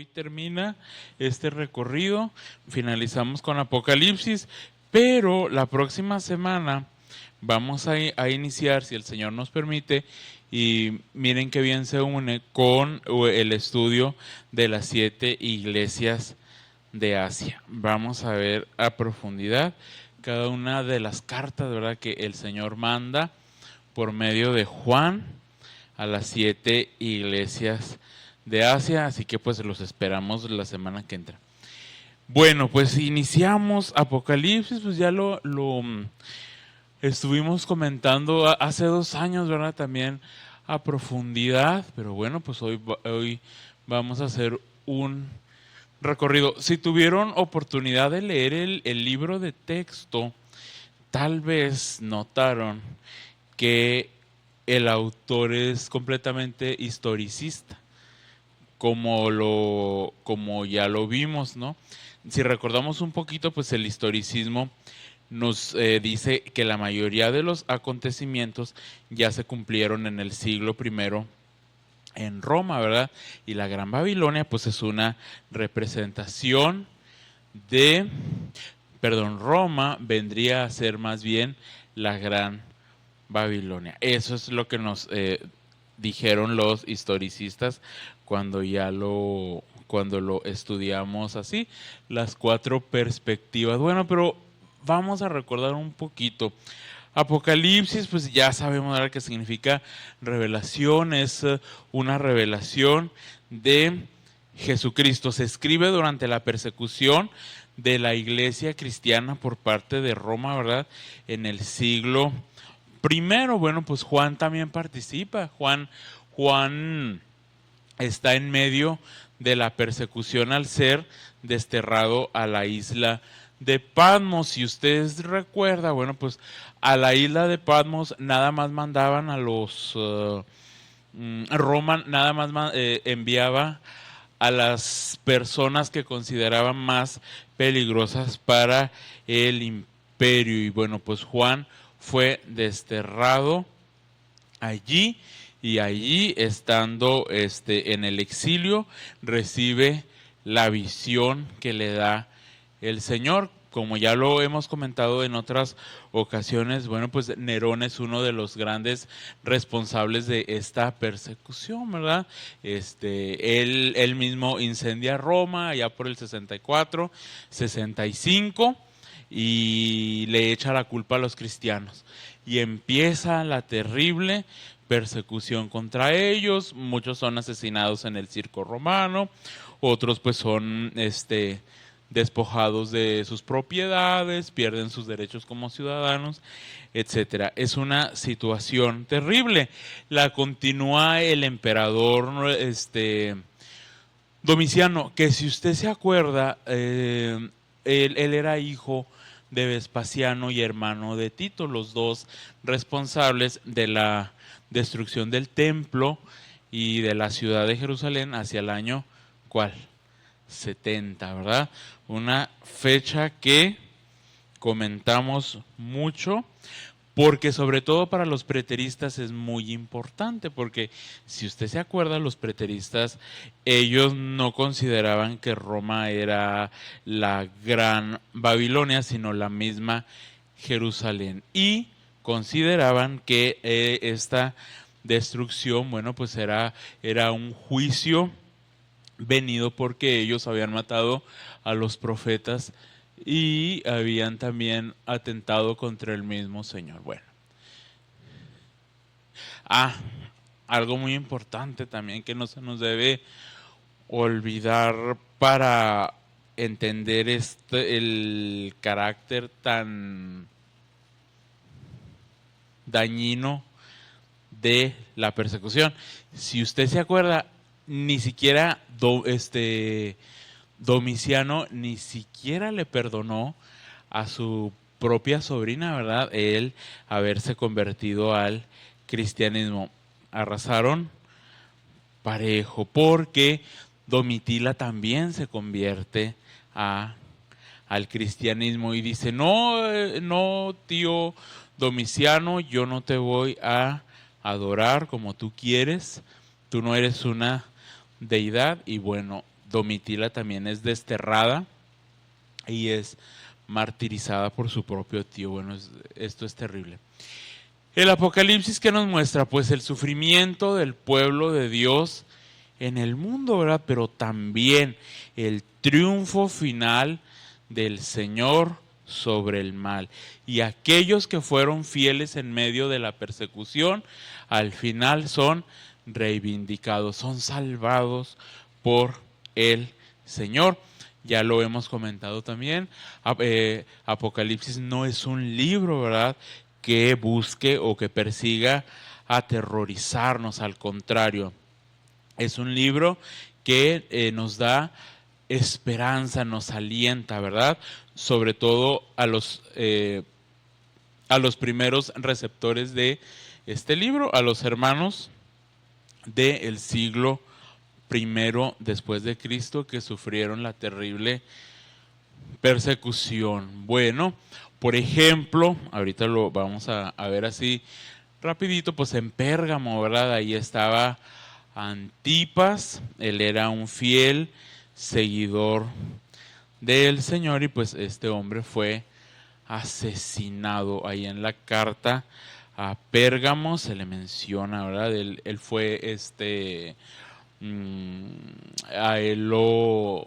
hoy termina este recorrido, finalizamos con Apocalipsis, pero la próxima semana vamos a iniciar, si el Señor nos permite, y miren qué bien se une con el estudio de las 7 iglesias de Asia. Vamos a ver a profundidad cada una de las cartas, ¿verdad?, que el Señor manda por medio de Juan a las 7 iglesias de Asia, así que pues los esperamos la semana que entra. Bueno, pues iniciamos Apocalipsis, pues ya lo estuvimos comentando hace 2 años, ¿verdad? También a profundidad, pero bueno, pues hoy vamos a hacer un recorrido. Si tuvieron oportunidad de leer el libro de texto, tal vez notaron que el autor es completamente historicista, como ya lo vimos, ¿no? Si recordamos un poquito, pues el historicismo nos dice que la mayoría de los acontecimientos ya se cumplieron en el siglo I en Roma, ¿verdad? Y la Gran Babilonia, pues es una representación de, Roma vendría a ser más bien la Gran Babilonia. Eso es lo que nos dijeron los historicistas cuando lo estudiamos así, las 4 perspectivas. Bueno, pero vamos a recordar un poquito. Apocalipsis, pues ya sabemos ahora qué significa revelación, es una revelación de Jesucristo. Se escribe durante la persecución de la iglesia cristiana por parte de Roma, ¿verdad? En el siglo I. Bueno, pues Juan también participa. Juan está en medio de la persecución al ser desterrado a la isla de Patmos. Si ustedes recuerdan, bueno, pues a la isla de Patmos nada más mandaban a los Roma nada más enviaba a las personas que consideraban más peligrosas para el imperio. Y bueno, pues Juan fue desterrado allí, y allí, estando en el exilio, recibe la visión que le da el Señor. Como ya lo hemos comentado en otras ocasiones, bueno, pues Nerón es uno de los grandes responsables de esta persecución, ¿verdad? Él mismo incendia Roma allá por el 64, 65 y le echa la culpa a los cristianos. Y empieza la terrible persecución contra ellos. Muchos son asesinados en el circo romano, otros pues son despojados de sus propiedades, pierden sus derechos como ciudadanos, etcétera. Es una situación terrible. La continúa el emperador Domiciano, que si usted se acuerda, él era hijo de Vespasiano y hermano de Tito, los dos responsables de la destrucción del templo y de la ciudad de Jerusalén hacia el año, ¿cuál? 70, ¿verdad? Una fecha que comentamos mucho, porque sobre todo para los preteristas es muy importante, porque si usted se acuerda, los preteristas, ellos no consideraban que Roma era la gran Babilonia, sino la misma Jerusalén, y consideraban que esta destrucción, bueno, pues era un juicio venido porque ellos habían matado a los profetas y habían también atentado contra el mismo Señor. Bueno. Algo muy importante también que no se nos debe olvidar para entender el carácter tan dañino de la persecución. Si usted se acuerda, ni siquiera Domiciano ni siquiera le perdonó a su propia sobrina, ¿verdad?, él haberse convertido al cristianismo. Arrasaron parejo, porque Domitila también se convierte al cristianismo y dice: no, tío Domiciano, yo no te voy a adorar como tú quieres, tú no eres una deidad. Y bueno, Domitila también es desterrada y es martirizada por su propio tío. Bueno, esto es terrible. El Apocalipsis, ¿qué nos muestra? Pues el sufrimiento del pueblo de Dios en el mundo, ¿verdad? Pero también el triunfo final del Señor sobre el mal. Y aquellos que fueron fieles en medio de la persecución, al final son reivindicados, son salvados por el Señor. Ya lo hemos comentado también. Apocalipsis no es un libro, ¿verdad?, que busque o que persiga aterrorizarnos, al contrario. Es un libro que nos da esperanza, nos alienta, ¿verdad? Sobre todo a los primeros receptores de este libro, a los hermanos del siglo primero después de Cristo, que sufrieron la terrible persecución. Bueno, por ejemplo, ahorita lo vamos a ver así rapidito, pues en Pérgamo, ¿verdad? Ahí estaba Antipas, él era un fiel seguidor del Señor y pues este hombre fue asesinado. Ahí en la carta a Pérgamo se le menciona, ¿verdad? Él fue a él lo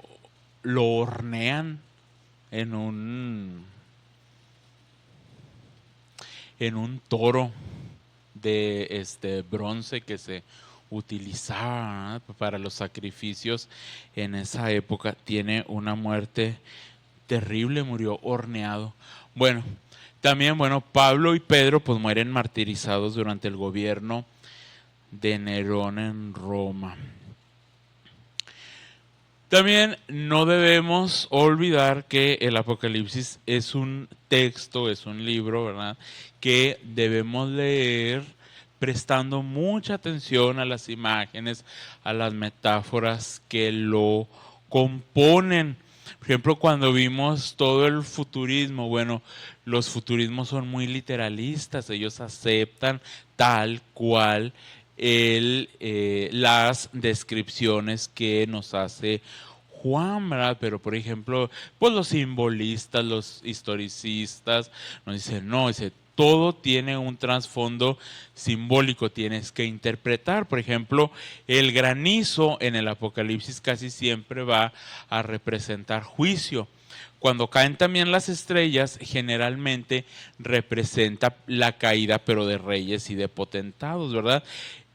hornean en un toro de bronce que se utilizaba, ¿verdad?, para los sacrificios en esa época. Tiene una muerte terrible, murió horneado. Bueno, también, Pablo y Pedro pues mueren martirizados durante el gobierno de Nerón en Roma. También no debemos olvidar que el Apocalipsis es un texto, es un libro, ¿verdad?, que debemos leer prestando mucha atención a las imágenes, a las metáforas que lo componen. Por ejemplo, cuando vimos todo el futurismo, bueno, los futurismos son muy literalistas, ellos aceptan tal cual las descripciones que nos hace Juan, ¿verdad? Pero por ejemplo, pues los simbolistas, los historicistas nos dicen, no, todo tiene un trasfondo simbólico, tienes que interpretar. Por ejemplo, el granizo en el Apocalipsis casi siempre va a representar juicio. Cuando caen también las estrellas, generalmente representa la caída, pero de reyes y de potentados, ¿verdad?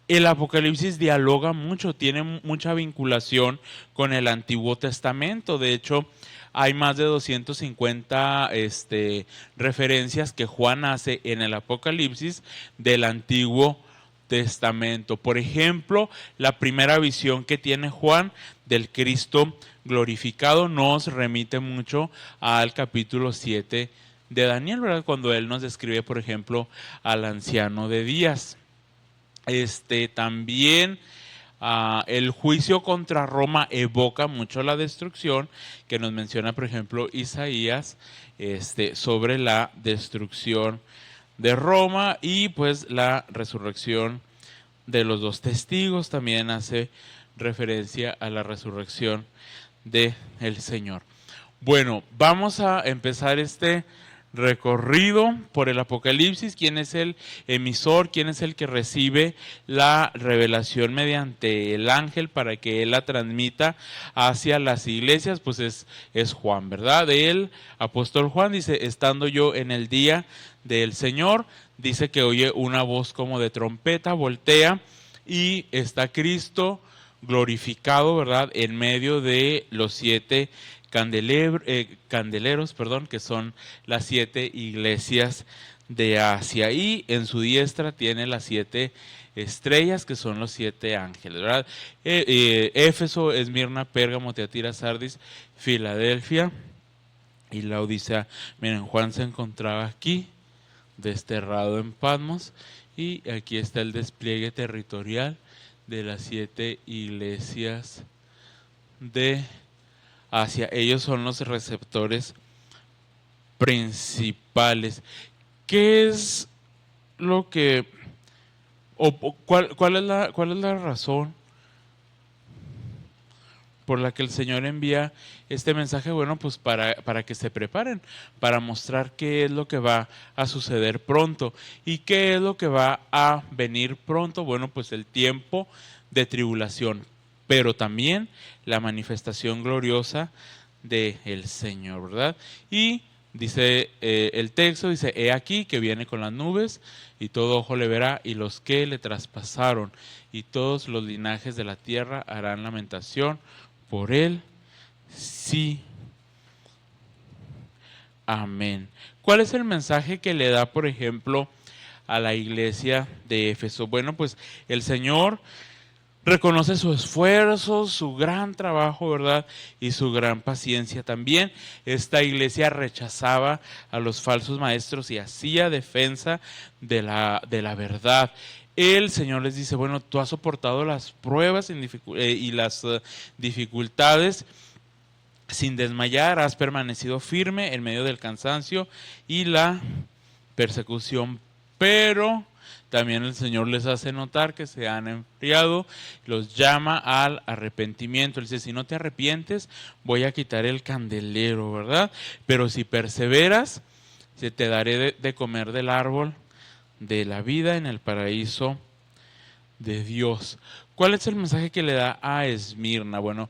El Apocalipsis dialoga mucho, tiene mucha vinculación con el Antiguo Testamento. De hecho, hay más de 250 referencias que Juan hace en el Apocalipsis del Antiguo Testamento. Por ejemplo, la primera visión que tiene Juan del Cristo glorificado nos remite mucho al capítulo 7 de Daniel, ¿verdad?, cuando él nos describe, por ejemplo, al anciano de días. También el juicio contra Roma evoca mucho la destrucción que nos menciona, por ejemplo, Isaías, sobre la destrucción de Roma, y pues la resurrección de los dos testigos también hace referencia a la resurrección del Señor. Bueno, vamos a empezar este recorrido por el Apocalipsis. ¿Quién es el emisor? ¿Quién es el que recibe la revelación mediante el ángel para que él la transmita hacia las iglesias? Pues es Juan, ¿verdad? El apóstol Juan dice, estando yo en el día del Señor, dice que oye una voz como de trompeta, voltea y está Cristo glorificado, ¿verdad?, en medio de los 7 candeleros, que son las 7 iglesias de Asia, y en su diestra tiene las 7 estrellas, que son los 7 ángeles, ¿verdad? Éfeso, Esmirna, Pérgamo, Tiatira, Sardis, Filadelfia y Laodicea. Miren, Juan se encontraba aquí, desterrado en Patmos, y aquí está el despliegue territorial de las 7 iglesias de Asia. Ellos son los receptores principales. ¿Qué es lo que, cuál es la razón por la que el Señor envía este mensaje, bueno, pues para que se preparen, para mostrar qué es lo que va a suceder pronto y qué es lo que va a venir pronto. Bueno, pues el tiempo de tribulación, pero también la manifestación gloriosa del Señor, ¿verdad? Y dice el texto, dice, he aquí que viene con las nubes y todo ojo le verá y los que le traspasaron y todos los linajes de la tierra harán lamentación por él. Sí. Amén. ¿Cuál es el mensaje que le da, por ejemplo, a la iglesia de Éfeso? Bueno, pues el Señor reconoce su esfuerzo, su gran trabajo, ¿verdad? Y su gran paciencia también. Esta iglesia rechazaba a los falsos maestros y hacía defensa de la verdad. El Señor les dice, bueno, tú has soportado las pruebas y las dificultades sin desmayar, has permanecido firme en medio del cansancio y la persecución, pero también el Señor les hace notar que se han enfriado, los llama al arrepentimiento. Él dice, si no te arrepientes, voy a quitar el candelero, ¿verdad? Pero si perseveras, te daré de comer del árbol de la vida en el paraíso de Dios. ¿Cuál es el mensaje que le da a Esmirna? Bueno,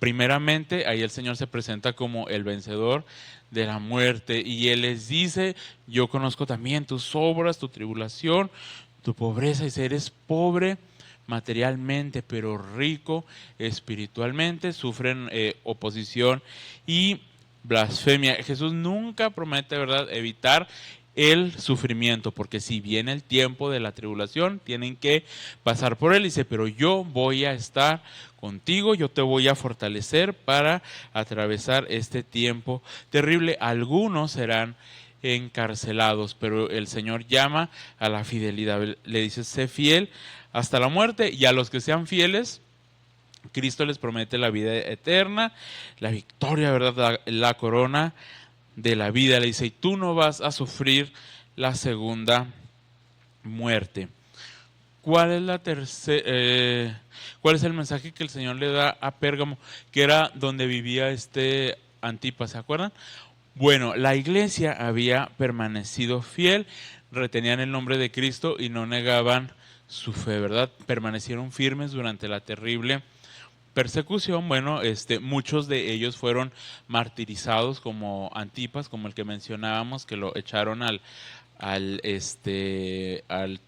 primeramente, ahí el Señor se presenta como el vencedor de la muerte y Él les dice, yo conozco también tus obras, tu tribulación, tu pobreza, y si eres pobre materialmente, pero rico espiritualmente, sufren oposición y blasfemia. Jesús nunca promete, ¿verdad?, evitar el sufrimiento, porque si viene el tiempo de la tribulación, tienen que pasar por él. Dice, pero yo voy a estar contigo, yo te voy a fortalecer para atravesar este tiempo terrible. Algunos serán encarcelados, pero el Señor llama a la fidelidad. Le dice, sé fiel hasta la muerte, y a los que sean fieles, Cristo les promete la vida eterna, la victoria, ¿verdad?, la corona de la vida. Le dice, y tú no vas a sufrir la segunda muerte. ¿Cuál es la cuál es el mensaje que el Señor le da a Pérgamo, que era donde vivía Antipas? ¿Se acuerdan? Bueno, la iglesia había permanecido fiel, retenían el nombre de Cristo y no negaban su fe, ¿verdad? Permanecieron firmes durante la terrible persecución. Bueno, muchos de ellos fueron martirizados, como Antipas, como el que mencionábamos, que lo echaron al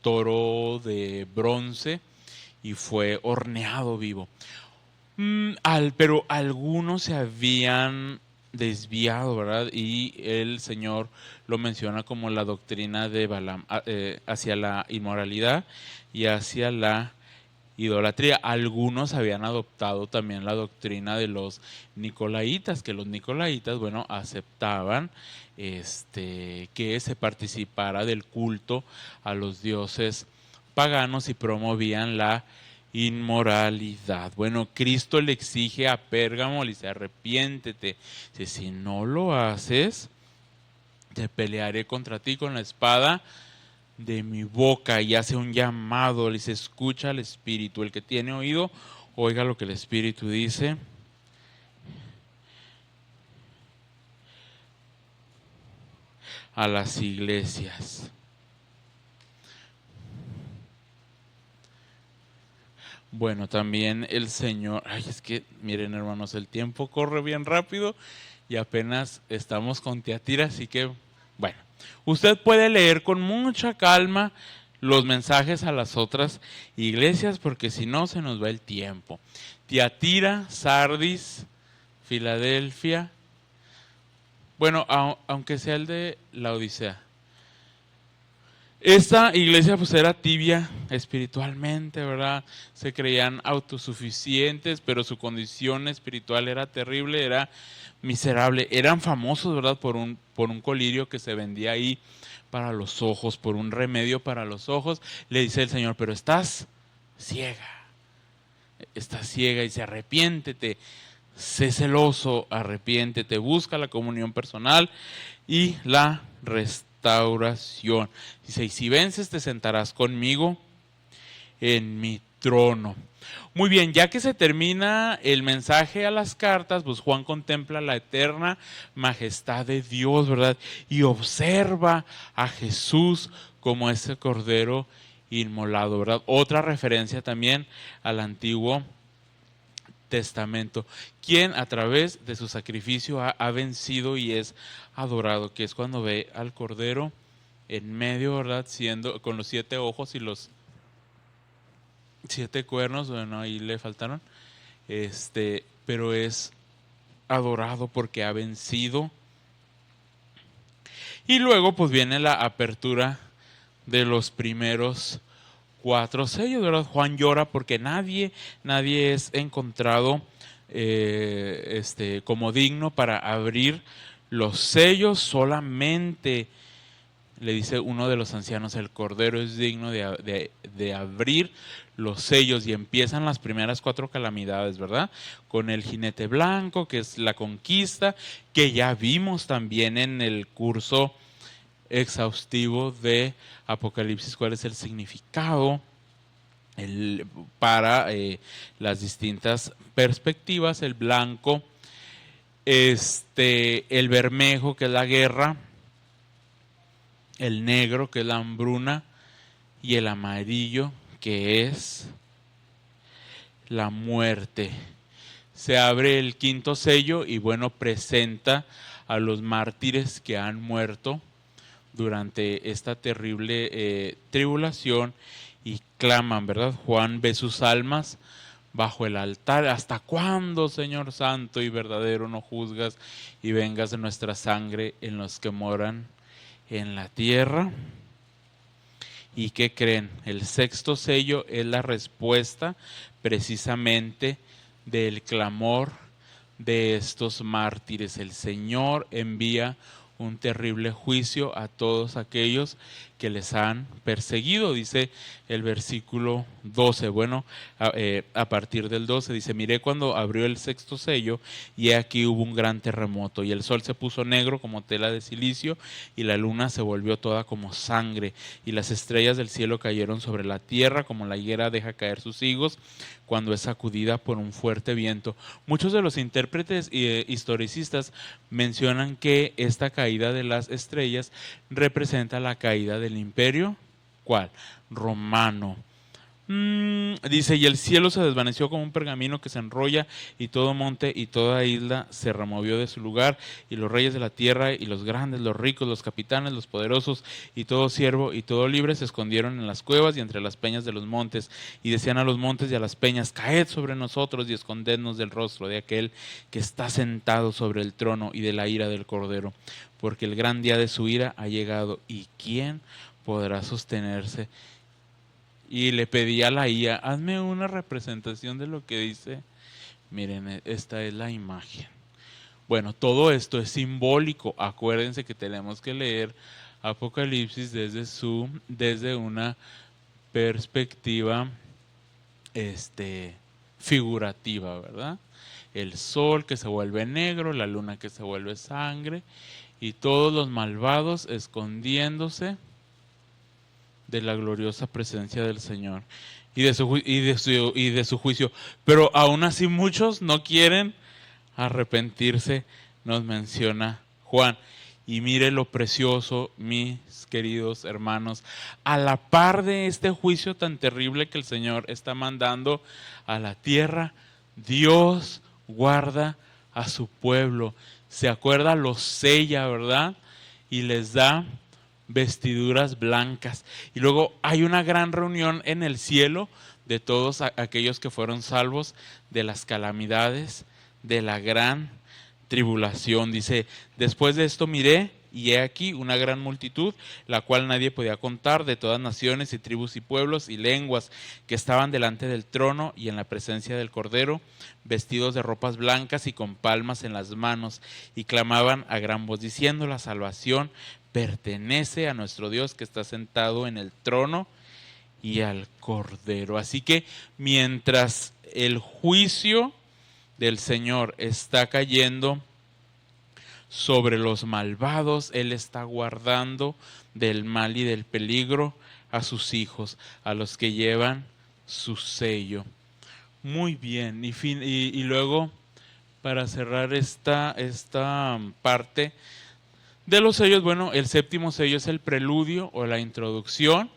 toro de bronce y fue horneado vivo. Pero algunos se habían desviado, ¿verdad? Y el Señor lo menciona como la doctrina de Balaam, hacia la inmoralidad y hacia la idolatría. Algunos habían adoptado también la doctrina de los nicolaitas, que los nicolaitas, bueno, aceptaban que se participara del culto a los dioses paganos y promovían la inmoralidad. Bueno, Cristo le exige a Pérgamo, le dice, arrepiéntete. Dice, si no lo haces, te pelearé contra ti con la espada de mi boca. Y hace un llamado, le dice, escucha al Espíritu. El que tiene oído, oiga lo que el Espíritu dice a las iglesias. Bueno, también el Señor, es que miren, hermanos, el tiempo corre bien rápido y apenas estamos con Tiatira, así que bueno, usted puede leer con mucha calma los mensajes a las otras iglesias, porque si no se nos va el tiempo. Tiatira, Sardis, Filadelfia, bueno, aunque sea el de la Odisea. Esta iglesia pues era tibia espiritualmente, ¿verdad? Se creían autosuficientes, pero su condición espiritual era terrible, era miserable. Eran famosos, ¿verdad? Por un colirio que se vendía ahí para los ojos, por un remedio para los ojos. Le dice el Señor, pero estás ciega y dice, arrepiéntete, sé celoso, arrepiéntete, busca la comunión personal y la restauración. Dice, y si vences te sentarás conmigo en mi trono. Muy bien, ya que se termina el mensaje a las cartas, pues Juan contempla la eterna majestad de Dios, ¿verdad? Y observa a Jesús como ese cordero inmolado, ¿verdad? Otra referencia también al Antiguo Testamento, quien a través de su sacrificio ha vencido y es adorado, que es cuando ve al cordero en medio, ¿verdad? Siendo con los 7 ojos y los 7 cuernos, bueno, ahí le faltaron, pero es adorado porque ha vencido. Y luego pues viene la apertura de los primeros 4 sellos, ¿verdad? Juan llora porque nadie es encontrado como digno para abrir los sellos. Solamente le dice uno de los ancianos, el cordero es digno de abrir los sellos, y empiezan las primeras 4 calamidades, ¿verdad? Con el jinete blanco, que es la conquista, que ya vimos también en el curso exhaustivo de Apocalipsis cuál es el significado para las distintas perspectivas. El blanco, el bermejo, que es la guerra, el negro, que es la hambruna, y el amarillo, que es la muerte. Se abre el 5.º sello y bueno, presenta a los mártires que han muerto durante esta terrible tribulación y claman, ¿verdad? Juan ve sus almas bajo el altar. ¿Hasta cuándo, Señor santo y verdadero, no juzgas y vengas de nuestra sangre en los que moran en la tierra? ¿Y qué creen? El 6.º sello es la respuesta precisamente del clamor de estos mártires. El Señor envía un terrible juicio a todos aquellos que les han perseguido, dice el versículo 12. Bueno, a partir del 12 dice: miré cuando abrió el 6.º sello, y aquí hubo un gran terremoto, y el sol se puso negro como tela de silicio, y la luna se volvió toda como sangre, y las estrellas del cielo cayeron sobre la tierra, como la higuera deja caer sus higos cuando es sacudida por un fuerte viento. Muchos de los intérpretes e historicistas mencionan que esta caída de las estrellas representa la caída del imperio, ¿cuál? Romano. Dice: y el cielo se desvaneció como un pergamino que se enrolla, y todo monte y toda isla se removió de su lugar, y los reyes de la tierra, y los grandes, los ricos, los capitanes, los poderosos, y todo siervo y todo libre se escondieron en las cuevas y entre las peñas de los montes, y decían a los montes y a las peñas: caed sobre nosotros y escondednos del rostro de aquel que está sentado sobre el trono y de la ira del cordero, porque el gran día de su ira ha llegado, y ¿quién podrá sostenerse? Y le pedí a la IA: hazme una representación de lo que dice. Miren, esta es la imagen. Bueno, todo esto es simbólico. Acuérdense que tenemos que leer Apocalipsis desde una perspectiva figurativa, ¿verdad? El sol que se vuelve negro, la luna que se vuelve sangre, y todos los malvados escondiéndose de la gloriosa presencia del Señor y de su juicio. Pero aún así muchos no quieren arrepentirse, nos menciona Juan. Y mire lo precioso, mis queridos hermanos, a la par de este juicio tan terrible que el Señor está mandando a la tierra, Dios guarda a su pueblo. Se acuerda, los sella, ¿verdad? Y les da vestiduras blancas. Y luego hay una gran reunión en el cielo de todos aquellos que fueron salvos de las calamidades de la gran tribulación. Dice: después de esto miré, y he aquí una gran multitud, la cual nadie podía contar, de todas naciones y tribus y pueblos y lenguas, que estaban delante del trono y en la presencia del Cordero, vestidos de ropas blancas y con palmas en las manos, y clamaban a gran voz diciendo: la salvación pertenece a nuestro Dios, que está sentado en el trono, y al Cordero. Así que mientras el juicio del Señor está cayendo sobre los malvados, Él está guardando del mal y del peligro a sus hijos, a los que llevan su sello. Muy bien. Y luego, para cerrar esta parte de los sellos, bueno, el séptimo sello es el preludio o la introducción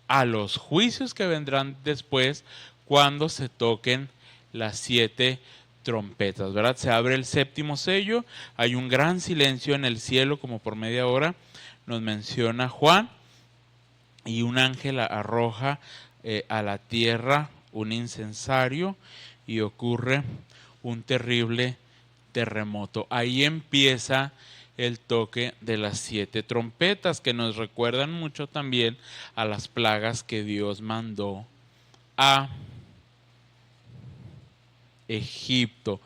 a los juicios que vendrán después cuando se toquen las 7 trompetas, ¿verdad? Se abre el séptimo sello, hay un gran silencio en el cielo como por media hora, nos menciona Juan, y un ángel arroja a la tierra un incensario y ocurre un terrible terremoto. Ahí empieza el toque de las 7 trompetas, que nos recuerdan mucho también a las plagas que Dios mandó a Egipto.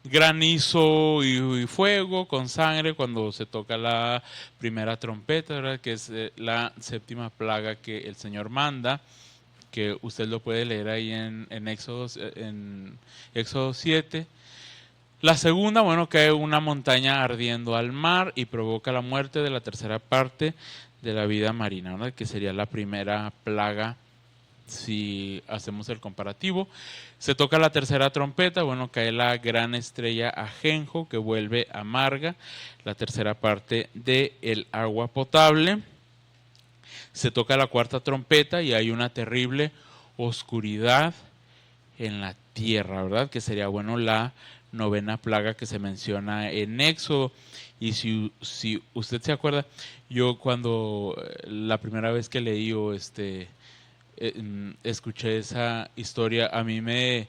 Granizo y fuego con sangre cuando se toca la primera trompeta, ¿verdad? Que es la séptima plaga que el Señor manda, que usted lo puede leer ahí en Éxodo 7. La segunda, bueno, cae una montaña ardiendo al mar y provoca la muerte de la tercera parte de la vida marina, ¿verdad? Que sería la primera plaga si hacemos el comparativo. Se toca la tercera trompeta, bueno, cae la gran estrella Ajenjo, que vuelve amarga la tercera parte del agua potable. Se toca la cuarta trompeta y hay una terrible oscuridad en la tierra, ¿verdad? Que sería, bueno, la novena plaga que se menciona en Éxodo. Y si usted se acuerda, yo cuando la primera vez que leí o escuché esa historia, a mí me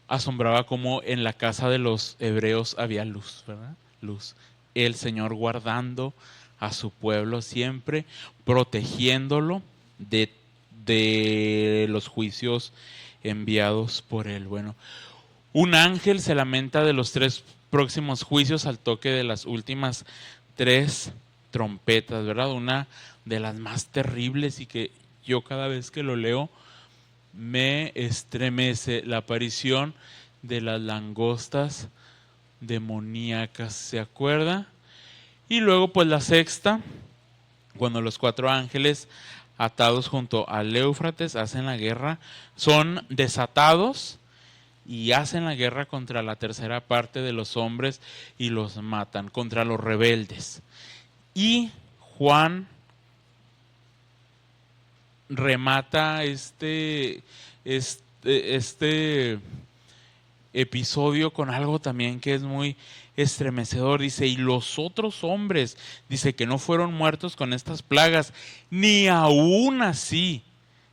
asombraba cómo en la casa de los hebreos había luz, ¿verdad? Luz. El Señor guardando a su pueblo siempre, protegiéndolo de los juicios enviados por él. Bueno, un ángel se lamenta de los 3 próximos juicios al toque de las últimas 3 trompetas, ¿verdad? Una de las más terribles y que yo cada vez que lo leo me estremece, la aparición de las langostas demoníacas, ¿se acuerda? Y luego pues la sexta, cuando los 4 ángeles atados junto al Éufrates hacen la guerra, son desatados y hacen la guerra contra la tercera parte de los hombres y los matan, contra los rebeldes. Y Juan remata este episodio con algo también que es muy estremecedor. Dice, y los otros hombres, dice que no fueron muertos con estas plagas, ni aún así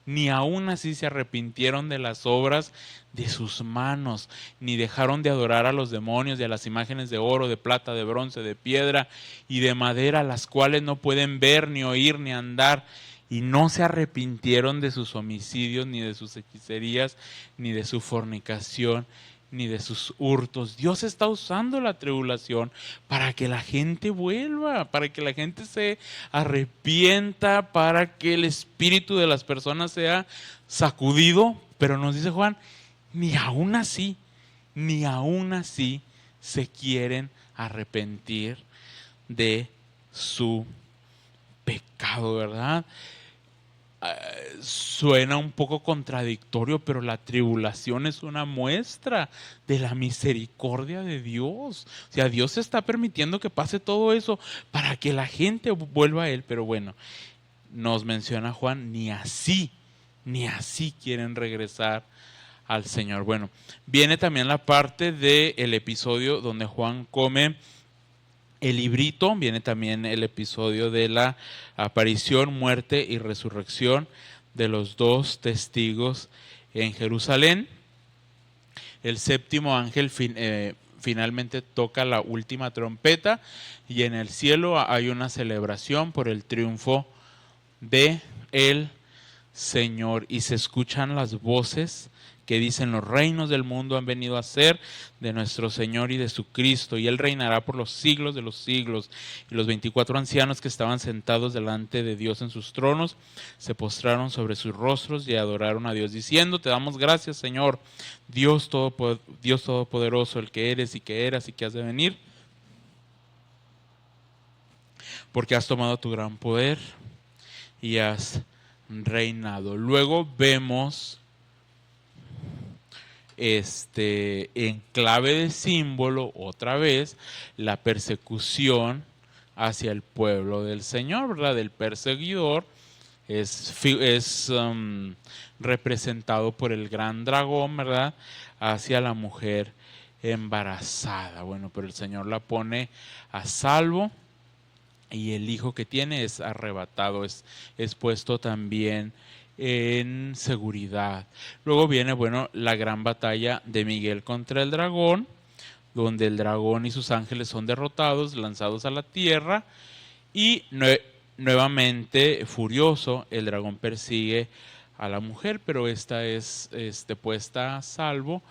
se arrepintieron de las obras de sus manos, ni dejaron de adorar a los demonios y a las imágenes de oro, de plata, de bronce, de piedra y de madera, las cuales no pueden ver, ni oír, ni andar. Y no se arrepintieron de sus homicidios, ni de sus hechicerías, ni de su fornicación, ni de sus hurtos. Dios está usando la tribulación para que la gente vuelva, para que la gente se arrepienta, para que el espíritu de las personas sea sacudido. Pero nos dice Juan, ni aún así se quieren arrepentir de su pecado, ¿verdad? Suena un poco contradictorio, pero la tribulación es una muestra de la misericordia de Dios. O sea, Dios está permitiendo que pase todo eso para que la gente vuelva a Él. Pero bueno, nos menciona Juan, ni así quieren regresar al Señor. Bueno, viene también la parte del episodio donde Juan come el librito, viene también el episodio de la aparición, muerte y resurrección de los 2 testigos en Jerusalén. El séptimo ángel finalmente toca la última trompeta y en el cielo hay una celebración por el triunfo de el Señor y se escuchan las voces que dicen, los reinos del mundo han venido a ser de nuestro Señor y de su Cristo, y Él reinará por los siglos de los siglos. Y los 24 ancianos que estaban sentados delante de Dios en sus tronos, se postraron sobre sus rostros y adoraron a Dios, diciendo, te damos gracias, Señor, Dios Todopoderoso, el que eres y que eras y que has de venir, porque has tomado tu gran poder y has reinado. Luego vemos en clave de símbolo, otra vez, la persecución hacia el pueblo del Señor, ¿verdad? Del perseguidor es representado por el gran dragón, ¿verdad? Hacia la mujer embarazada. Bueno, pero el Señor la pone a salvo y el hijo que tiene es arrebatado, es puesto también en seguridad. Luego viene, bueno, la gran batalla de Miguel contra el dragón, donde el dragón y sus ángeles son derrotados, lanzados a la tierra, y nuevamente furioso, el dragón persigue a la mujer, pero esta es puesta a salvo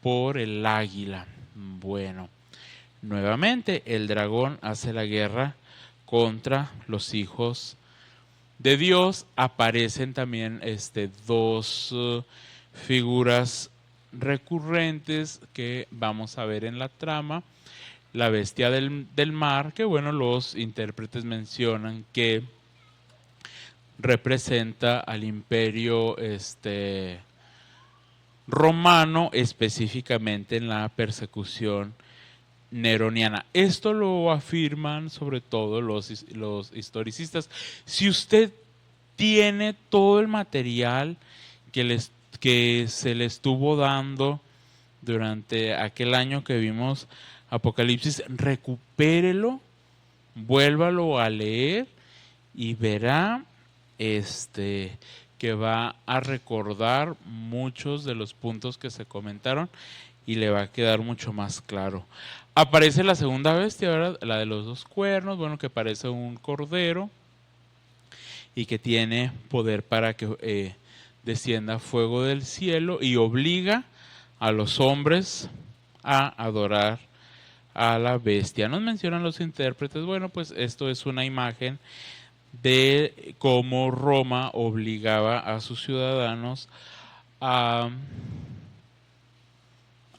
por el águila. Bueno, nuevamente el dragón hace la guerra contra los hijos de Dios. Aparecen también dos figuras recurrentes que vamos a ver en la trama. La bestia del mar, que bueno, los intérpretes mencionan que representa al imperio romano, específicamente en la persecución neroniana. Esto lo afirman sobre todo los historicistas. Si usted tiene todo el material que se le estuvo dando durante aquel año que vimos Apocalipsis, recupérelo, vuélvalo a leer y verá que va a recordar muchos de los puntos que se comentaron y le va a quedar mucho más claro. Aparece la segunda bestia, ¿verdad? La de los dos cuernos, bueno, que parece un cordero y que tiene poder para que descienda fuego del cielo y obliga a los hombres a adorar a la bestia. Nos mencionan los intérpretes, bueno, pues esto es una imagen de cómo Roma obligaba a sus ciudadanos a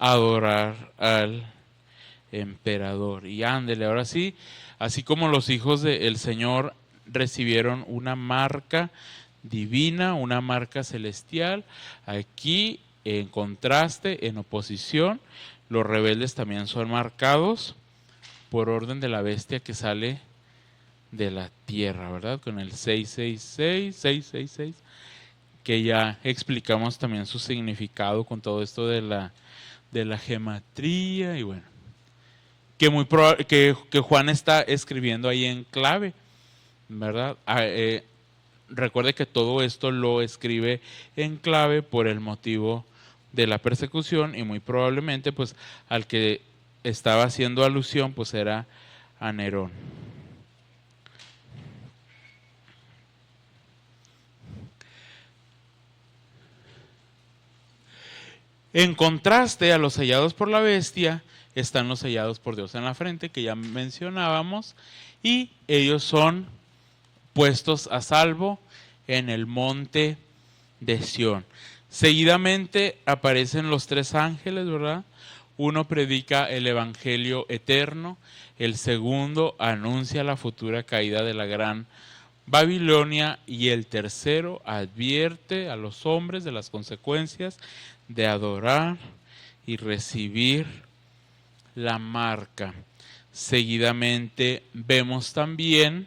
adorar al emperador. Y ándele, ahora sí, así como los hijos del Señor recibieron una marca divina, una marca celestial, aquí en contraste, en oposición, los rebeldes también son marcados por orden de la bestia que sale de la tierra, ¿verdad? Con el 666, que ya explicamos también su significado con todo esto de la gematría y bueno, que Juan está escribiendo ahí en clave, ¿verdad? Recuerde que todo esto lo escribe en clave por el motivo de la persecución y muy probablemente pues al que estaba haciendo alusión pues era a Nerón. En contraste a los sellados por la bestia están los sellados por Dios en la frente, que ya mencionábamos, y ellos son puestos a salvo en el monte de Sión. Seguidamente aparecen los tres ángeles, ¿verdad? Uno predica el evangelio eterno, el segundo anuncia la futura caída de la gran Babilonia y el tercero advierte a los hombres de las consecuencias de adorar y recibir la marca. Seguidamente vemos también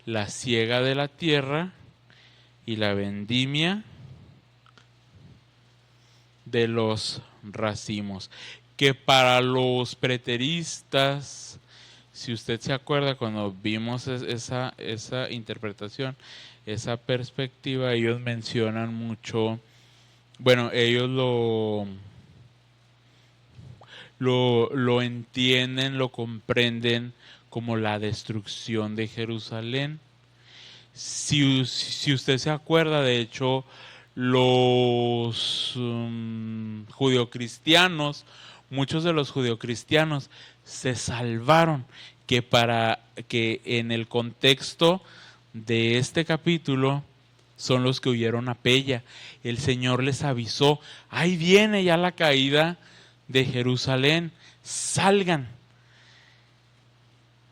la siega de la tierra y la vendimia de los racimos, que para los preteristas, si usted se acuerda cuando vimos esa interpretación, esa perspectiva, ellos mencionan mucho, bueno, ellos lo entienden, lo comprenden como la destrucción de Jerusalén. Si usted se acuerda, de hecho, los judeocristianos, muchos de los judeocristianos se salvaron, que para que en el contexto de este capítulo son los que huyeron a Pella. El Señor les avisó, ahí viene ya la caída de Jerusalén, salgan.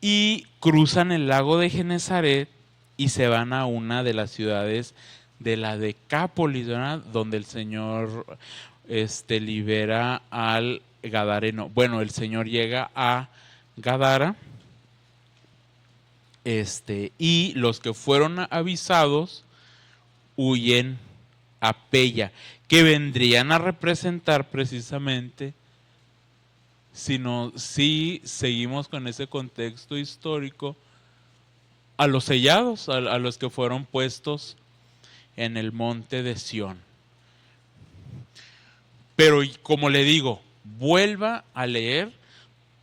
Y cruzan el lago de Genezaret y se van a una de las ciudades de la Decápolis, ¿verdad? Donde el Señor libera al gadareno. Bueno, el Señor llega a Gadara, y los que fueron avisados huyen a Pella, que vendrían a representar precisamente, si seguimos con ese contexto histórico, a los sellados, a los que fueron puestos en el monte de Sión. Pero como le digo, vuelva a leer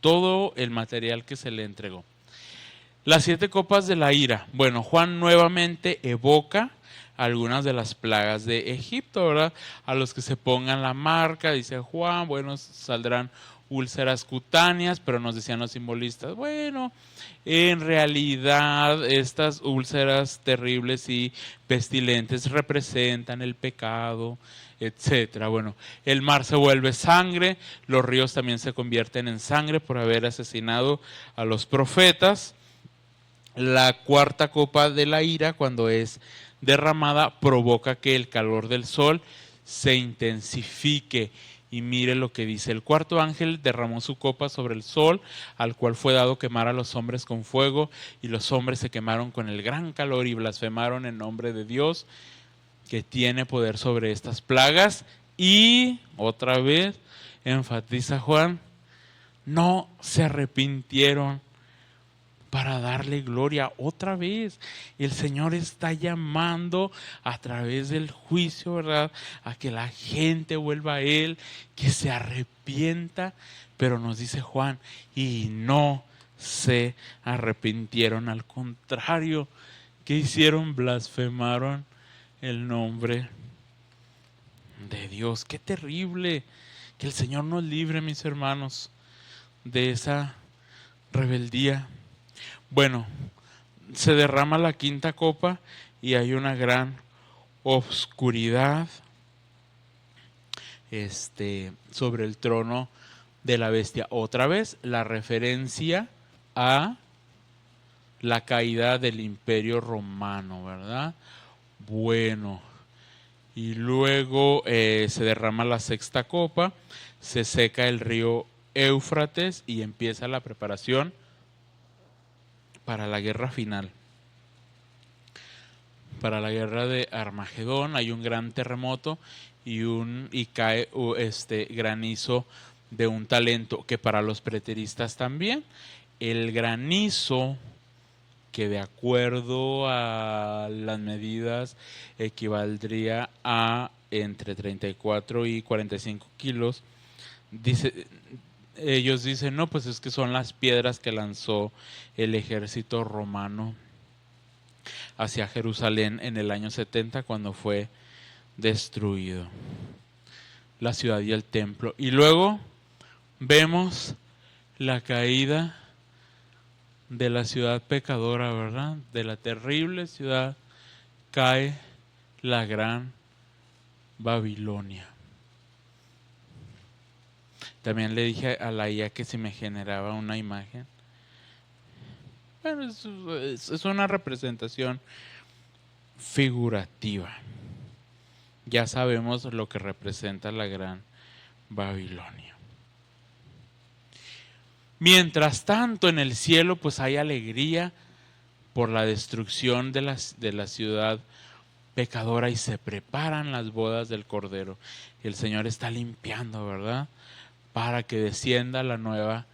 todo el material que se le entregó. Las 7 copas de la ira. Bueno, Juan nuevamente evoca algunas de las plagas de Egipto, ¿verdad? A los que se pongan la marca, dice Juan, bueno, saldrán úlceras cutáneas, pero nos decían los simbolistas, bueno, en realidad estas úlceras terribles y pestilentes representan el pecado, etcétera. Bueno, el mar se vuelve sangre, los ríos también se convierten en sangre por haber asesinado a los profetas. La cuarta copa de la ira, cuando es derramada, provoca que el calor del sol se intensifique. Y mire lo que dice: el cuarto ángel derramó su copa sobre el sol, al cual fue dado quemar a los hombres con fuego, y los hombres se quemaron con el gran calor y blasfemaron en nombre de Dios, que tiene poder sobre estas plagas. Y otra vez enfatiza Juan, no se arrepintieron para darle gloria. Otra vez el Señor está llamando a través del juicio, ¿verdad?, a que la gente vuelva a Él, que se arrepienta. Pero nos dice Juan, y no se arrepintieron, al contrario, ¿qué hicieron? Blasfemaron el nombre de Dios. Qué terrible. Que el Señor nos libre, mis hermanos, de esa rebeldía. Bueno, se derrama la quinta copa y hay una gran oscuridad sobre el trono de la bestia. Otra vez la referencia a la caída del Imperio Romano, ¿verdad? Bueno, y luego se derrama la sexta copa, se seca el río Éufrates y empieza la preparación para la guerra final. Para la guerra de Armagedón hay un gran terremoto y cae granizo de un talento, que para los preteristas también. El granizo, que de acuerdo a las medidas equivaldría a entre 34 y 45 kilos, ellos dicen, no, pues es que son las piedras que lanzó el ejército romano hacia Jerusalén en el año 70, cuando fue destruido la ciudad y el templo. Y luego vemos la caída de la ciudad pecadora, ¿verdad? De la terrible ciudad cae la gran Babilonia. También le dije a la IA que si me generaba una imagen. Bueno, es una representación figurativa. Ya sabemos lo que representa la gran Babilonia. Mientras tanto, en el cielo pues hay alegría por la destrucción de la ciudad pecadora, y se preparan las bodas del Cordero. El Señor está limpiando, ¿verdad?, para que descienda la nueva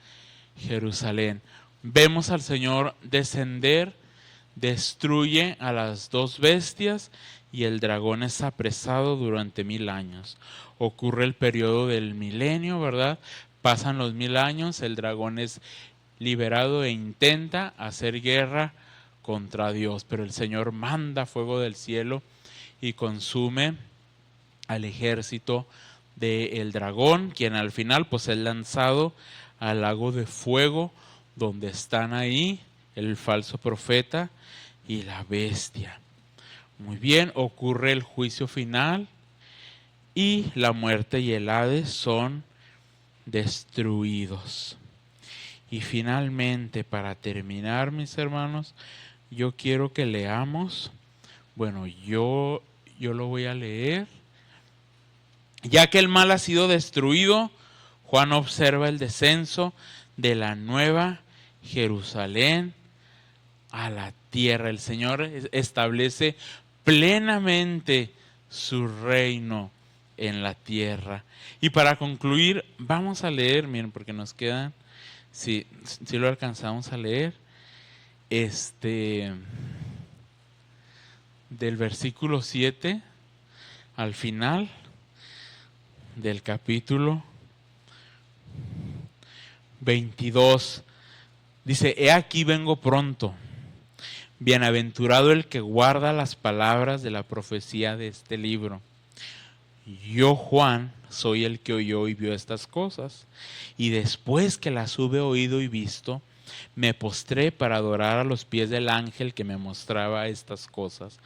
Jerusalén. Vemos al Señor descender, destruye a las 2 bestias y el dragón es apresado durante 1000 años. Ocurre el periodo del milenio, ¿verdad? Pasan los 1000 años, el dragón es liberado e intenta hacer guerra contra Dios, pero el Señor manda fuego del cielo y consume al ejército del dragón, quien al final pues es lanzado al lago de fuego, donde están ahí el falso profeta y la bestia. Muy bien, ocurre el juicio final y la muerte y el Hades son destruidos. Y finalmente, para terminar, mis hermanos, yo quiero que leamos, bueno, yo lo voy a leer Ya que el mal ha sido destruido, Juan observa el descenso de la nueva Jerusalén a la tierra. El Señor establece plenamente su reino en la tierra. Y para concluir, vamos a leer, miren, porque nos quedan, si lo alcanzamos a leer, del versículo 7 al final del capítulo 22. Dice: he aquí vengo pronto. Bienaventurado el que guarda las palabras de la profecía de este libro. Yo, Juan, soy el que oyó y vio estas cosas, y después que las hube oído y visto, me postré para adorar a los pies del ángel que me mostraba estas cosas.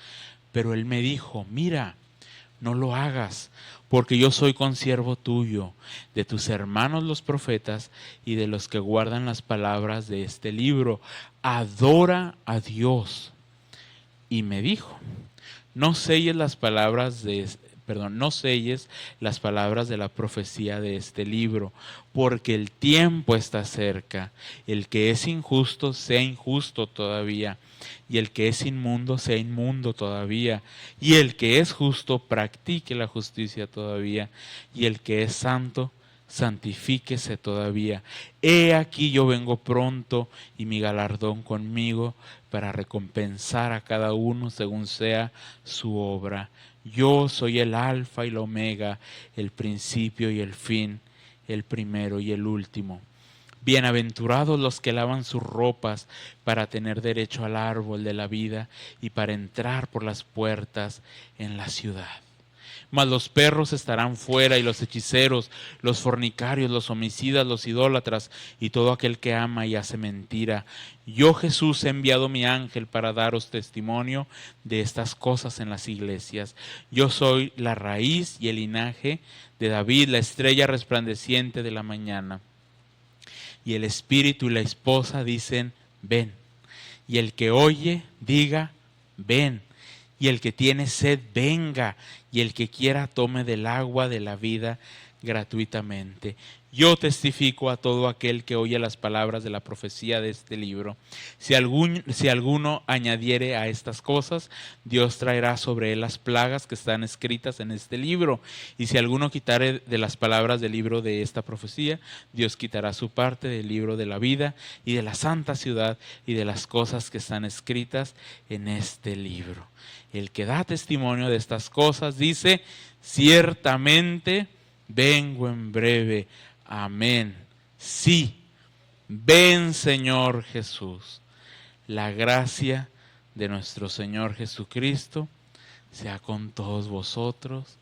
Pero él me dijo: mira, no lo hagas, porque yo soy consiervo tuyo, de tus hermanos los profetas y de los que guardan las palabras de este libro. Adora a Dios. Y me dijo: no selles las palabras no selles las palabras de la profecía de este libro, porque el tiempo está cerca. El que es injusto sea injusto todavía, y el que es inmundo sea inmundo todavía, y el que es justo practique la justicia todavía, y el que es santo santifíquese todavía. He aquí yo vengo pronto, y mi galardón conmigo, para recompensar a cada uno según sea su obra. Yo soy el alfa y el omega, el principio y el fin, el primero y el último. Bienaventurados los que lavan sus ropas para tener derecho al árbol de la vida y para entrar por las puertas en la ciudad. Mas los perros estarán fuera, y los hechiceros, los fornicarios, los homicidas, los idólatras y todo aquel que ama y hace mentira. Yo, Jesús, he enviado mi ángel para daros testimonio de estas cosas en las iglesias. Yo soy la raíz y el linaje de David, la estrella resplandeciente de la mañana. Y el espíritu y la esposa dicen: ven. Y el que oye, diga: ven. Y el que tiene sed, venga, y el que quiera tome del agua de la vida gratuitamente. Yo testifico a todo aquel que oye las palabras de la profecía de este libro. Si alguno añadiere a estas cosas, Dios traerá sobre él las plagas que están escritas en este libro. Y si alguno quitare de las palabras del libro de esta profecía, Dios quitará su parte del libro de la vida y de la santa ciudad y de las cosas que están escritas en este libro. El que da testimonio de estas cosas dice: ciertamente vengo en breve. Amén. Sí, ven, Señor Jesús. La gracia de nuestro Señor Jesucristo sea con todos vosotros.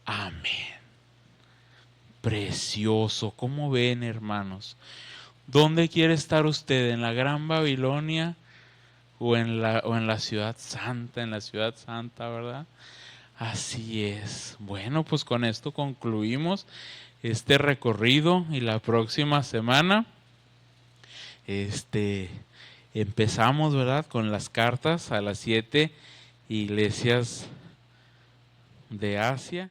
Amén. Precioso. ¿Cómo ven, hermanos? ¿Dónde quiere estar usted? ¿En la Gran Babilonia o en la ciudad santa? En la ciudad santa, ¿verdad? Así es. Bueno, pues con esto concluimos este recorrido, y la próxima semana empezamos, ¿verdad?, con las cartas a las 7 iglesias de Asia.